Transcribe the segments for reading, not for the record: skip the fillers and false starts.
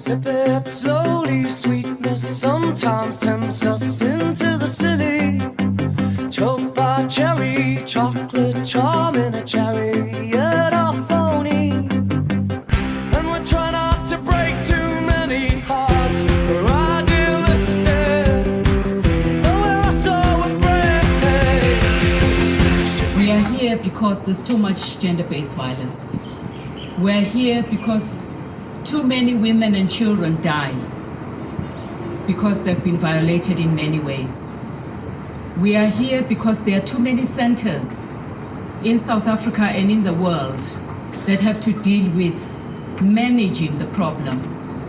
Sip it slowly, sweetness sometimes tempts us into the silly. Choked by cherry, chocolate charm in a chariot of phony. And we try not to break too many hearts. We're idealistic, but we're also afraid. We are here because there's too much gender-based violence. We're here because too many women and children die because they've been violated in many ways. We are here because there are too many centers in South Africa and in the world that have to deal with managing the problem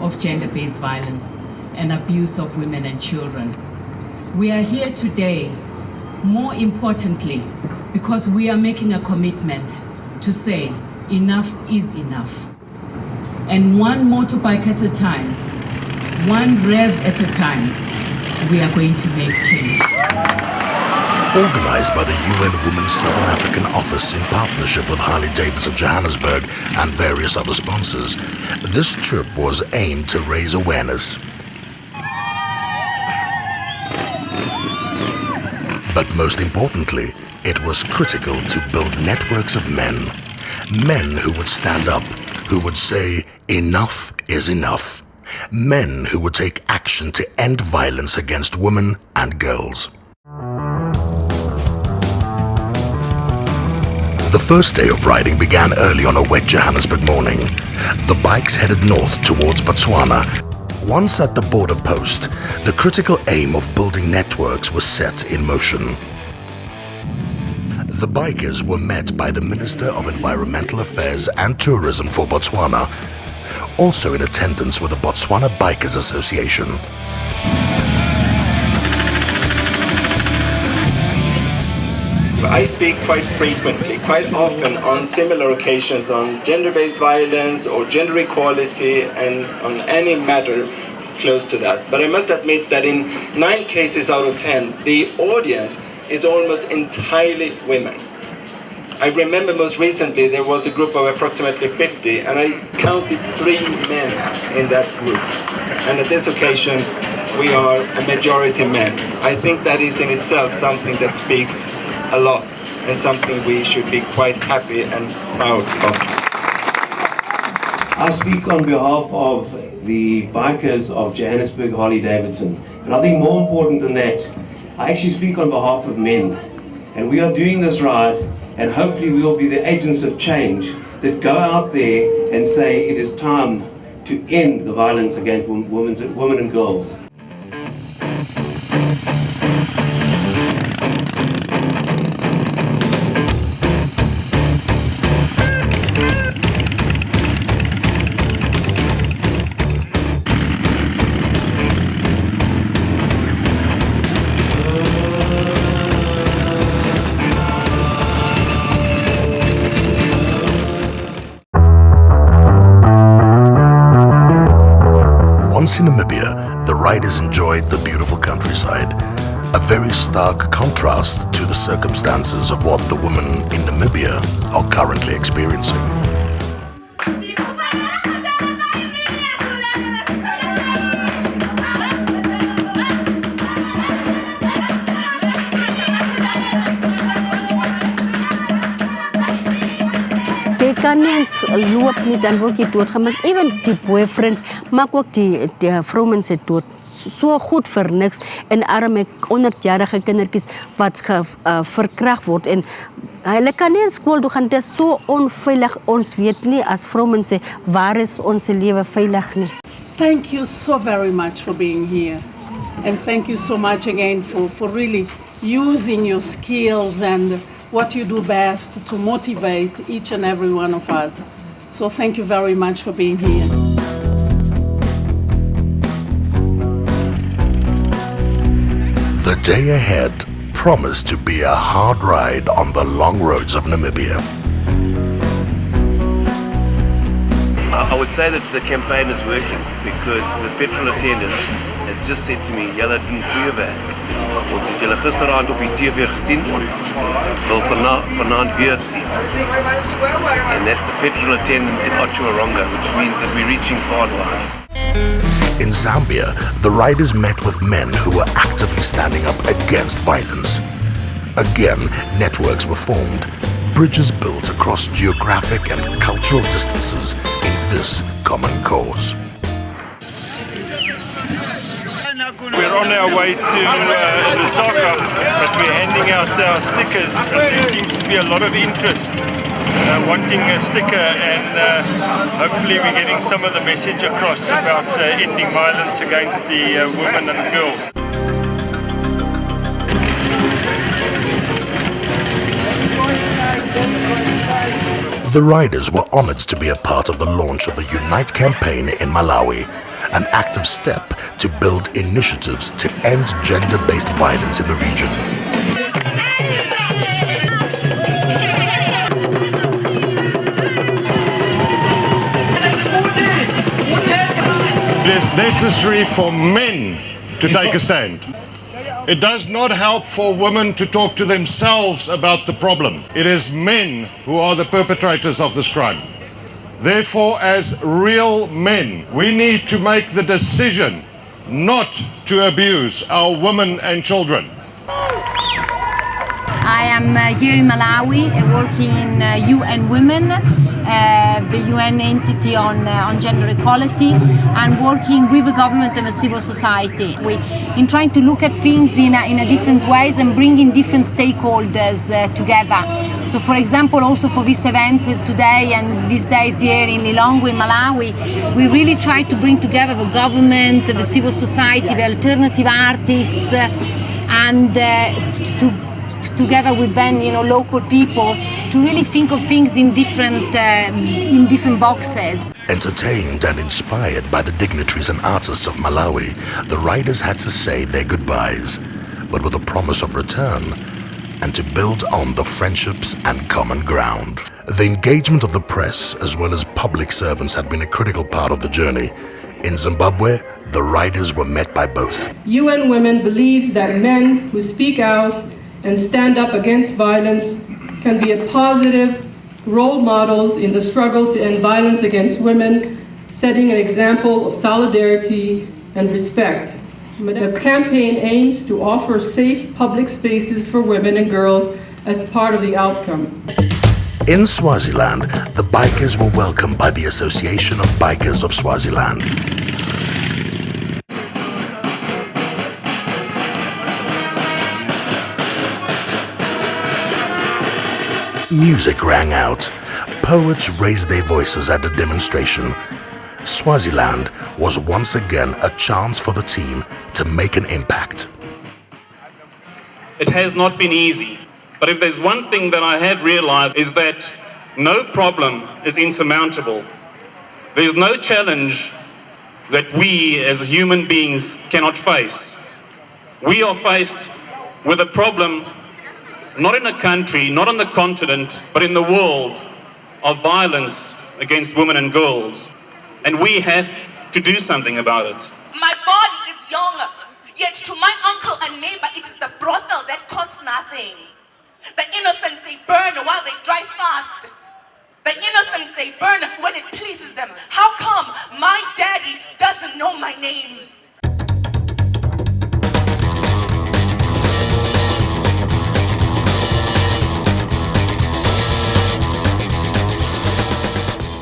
of gender-based violence and abuse of women and children. We are here today, more importantly, because we are making a commitment to say enough is enough. And one motorbike at a time, one rev at a time, we are going to make change. Organized by the UN Women's Southern African Office in partnership with Harley-Davidson Johannesburg and various other sponsors, this trip was aimed to raise awareness. But most importantly, it was critical to build networks of men. Men who would stand up, who would say, enough is enough. Men who would take action to end violence against women and girls. The first day of riding began early on a wet Johannesburg morning. The bikes headed north towards Botswana. Once at the border post, the critical aim of building networks was set in motion. The bikers were met by the Minister of Environmental Affairs and Tourism for Botswana. Also in attendance were the Botswana Bikers Association. I speak quite frequently, quite often on similar occasions on gender-based violence or gender equality and on any matter close to that. But I must admit that in 9 cases out of 10, the audience is almost entirely women. I remember most recently there was a group of approximately 50 and I counted 3 men in that group. And at this occasion we are a majority men. I think that is in itself something that speaks a lot and something we should be quite happy and proud of. I speak on behalf of the bikers of Johannesburg Harley-Davidson, and I think more important than that, I actually speak on behalf of men, and we are doing this ride and hopefully we will be the agents of change that go out there and say it is time to end the violence against women and girls. Once in Namibia, the riders enjoyed the beautiful countryside, a very stark contrast to the circumstances of what the women in Namibia are currently experiencing. Jy kan nie eens loop nie, dan word jy doodgemaak. Even die boyfriend maak ook die vroumense dood. So goed vir niks. En arme 100-jarige kindertjies wat verkragt word. En hulle kan nie in skool toe gaan. Dit is so onveilig. Ons weet nie as vroumense waar is ons lewe veilig nie. Thank you so very much for being here. And thank you so much again for really using your skills and what you do best to motivate each and every one of us. So thank you very much for being here. The day ahead promised to be a hard ride on the long roads of Namibia. I would say that the campaign is working because the petrol attendant has just said to me, "Julle doen goeie werk. Ons het julle gisteraand op die TV gesien, ons wil vanaand weer sien." And that's the petrol attendant in Ochuaronga, which means that we're reaching far and wide. In Zambia, the riders met with men who were actively standing up against violence. Again, networks were formed, bridges built across geographic and cultural distances in this common cause. We're on our way to Lusaka, but we're handing out our stickers, and there seems to be a lot of interest wanting a sticker, and hopefully we're getting some of the message across about ending violence against the women and girls. The riders were honored to be a part of the launch of the Unite campaign in Malawi, an active step to build initiatives to end gender-based violence in the region. It is necessary for men to take a stand. It does not help for women to talk to themselves about the problem. It is men who are the perpetrators of this crime. Therefore, as real men, we need to make the decision not to abuse our women and children. I am here in Malawi working in UN Women, the UN entity on gender equality, and working with the government and the civil society. In trying to look at things in a different ways and bringing different stakeholders together. So for example, also for this event today and these days here in Lilongwe, in Malawi, we really try to bring together the government, the civil society, the alternative artists, and together with then, local people, to really think of things in different boxes. Entertained and inspired by the dignitaries and artists of Malawi, the riders had to say their goodbyes, but with a promise of return and to build on the friendships and common ground. The engagement of the press as well as public servants had been a critical part of the journey. In Zimbabwe, the riders were met by both. UN Women believes that men who speak out and stand up against violence can be a positive role models in the struggle to end violence against women, setting an example of solidarity and respect. The campaign aims to offer safe public spaces for women and girls as part of the outcome. In Swaziland, the bikers were welcomed by the Association of Bikers of Swaziland. Music rang out. Poets raised their voices at the demonstration. Swaziland was once again a chance for the team to make an impact. It has not been easy, but if there's one thing that I have realized is that no problem is insurmountable. There's no challenge that we as human beings cannot face. We are faced with a problem not in a country, not on the continent, but in the world of violence against women and girls. And we have to do something about it. My body is young, yet to my uncle and neighbor, it is the brothel that costs nothing. The innocents they burn while they drive fast. The innocents they burn when it pleases them. How come my daddy doesn't know my name?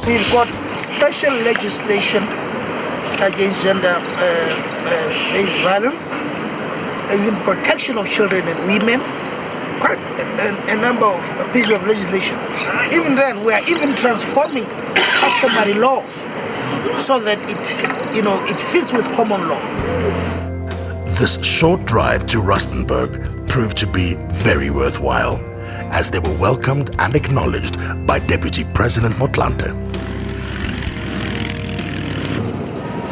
We've got special legislation against gender-based violence, and in protection of children and women, quite a number of pieces of legislation. Even then, we are even transforming customary law so that it fits with common law. This short drive to Rustenburg proved to be very worthwhile, as they were welcomed and acknowledged by Deputy President Motlanthe.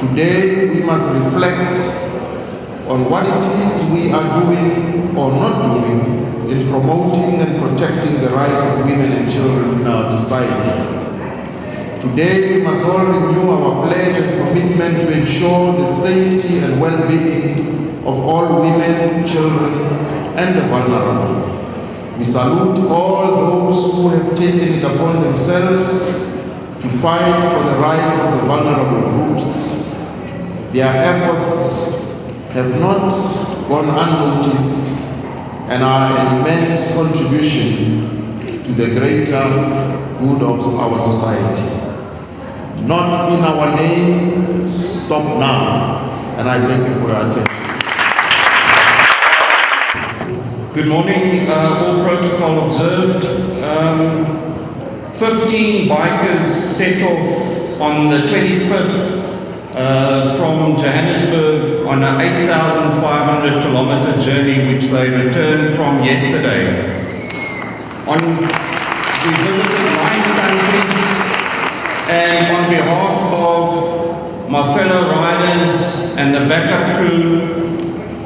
Today we must reflect on what it is we are doing or not doing in promoting and protecting the rights of women and children in our society. Today we must all renew our pledge and commitment to ensure the safety and well-being of all women, children, and the vulnerable. We salute all those who have taken it upon themselves to fight for the rights of the vulnerable groups. Their efforts have not gone unnoticed and are an immense contribution to the greater good of our society. Not in our name, stop now. And I thank you for your attention. Good morning, all protocol observed. 15 bikers set off on the 25th from Johannesburg on an 8,500 kilometer journey which they returned from yesterday. We visited 9 countries, and on behalf of my fellow riders and the backup crew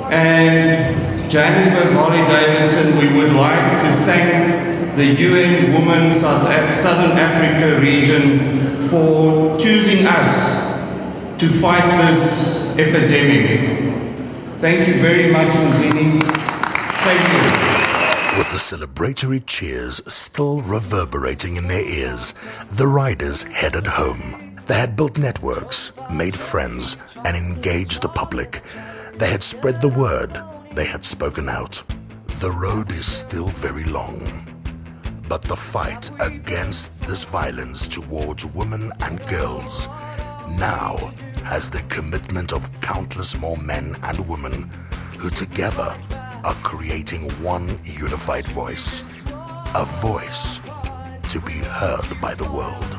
and Johannesburg Harley Davidson, we would like to thank the UN Women Southern Africa region for choosing us to fight this epidemic. Thank you very much, Mzini. Thank you. With the celebratory cheers still reverberating in their ears, the riders headed home. They had built networks, made friends, and engaged the public. They had spread the word. They had spoken out. The road is still very long. But the fight against this violence towards women and girls now has the commitment of countless more men and women who together are creating one unified voice, a voice to be heard by the world.